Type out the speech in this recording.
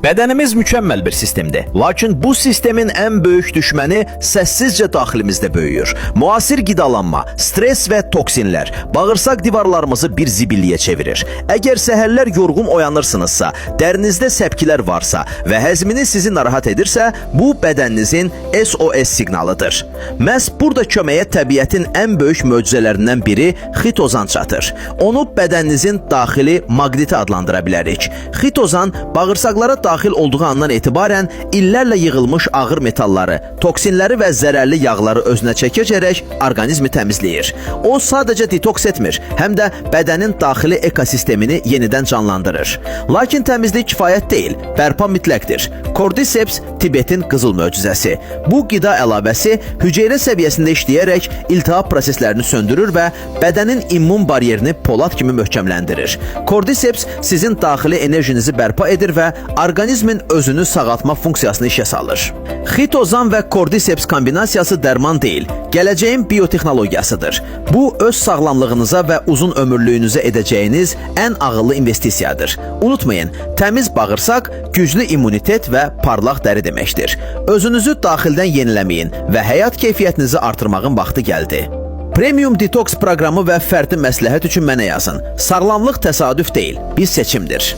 Bədənimiz mükəmməl bir sistemdir. Lakin bu sistemin ən böyük düşməni səssizcə daxilimizdə böyüyür. Müasir qidalanma, stres və toksinlər bağırsaq divarlarımızı bir zibilliyə çevirir. Əgər səhərlər yorğun oyanırsınızsa, dərinizdə səpkilər varsa və həzminiz sizi narahat edirsə, bu bədəninizin SOS siqnalıdır. Məhz burada köməyə təbiətin ən böyük möcüzələrindən biri xitozan çatır. Onu bədəninizin daxili maqniti adlandıra bilərik. Xitozan bağırsaqlara daxil olduğu andan etibarən illərlə yığılmış ağır metalları, toksinləri və zərərli yağları özünə çəkəcərək orqanizmi təmizləyir. O sadəcə detoks etmir, həm də bədənin daxili ekosistemini yenidən canlandırır. Lakin təmizlik kifayət deyil, bərpa mütləqdir. Cordyceps Tibetin qızıl möcüzəsi. Bu qida əlavəsi hüceyrə səviyyəsində işləyərək iltihab proseslərini söndürür və bədənin immun baryerini polad kimi möhkəmləndirir. Cordyceps sizin daxili enerjinizi bərpa edir və orqanizmin özünü sağaltma funksiyasını işə salır. Xitozan və Cordyceps kombinasiyası dərman deyil, gələcəyin biotexnologiyasıdır. Bu, öz sağlamlığınıza və uzun ömürlüyünüzə edəcəyiniz ən ağıllı investisiyadır. Unutmayın, təmiz bağırsaq, güclü immunitet və parlaq dəri deməkdir. Özünüzü daxildən yeniləməyin və həyat keyfiyyətinizi artırmağın vaxtı gəldi. Premium detoks proqramı və fərdi məsləhət üçün mənə yazın. Sağlamlıq təsadüf deyil, bir seçimdir.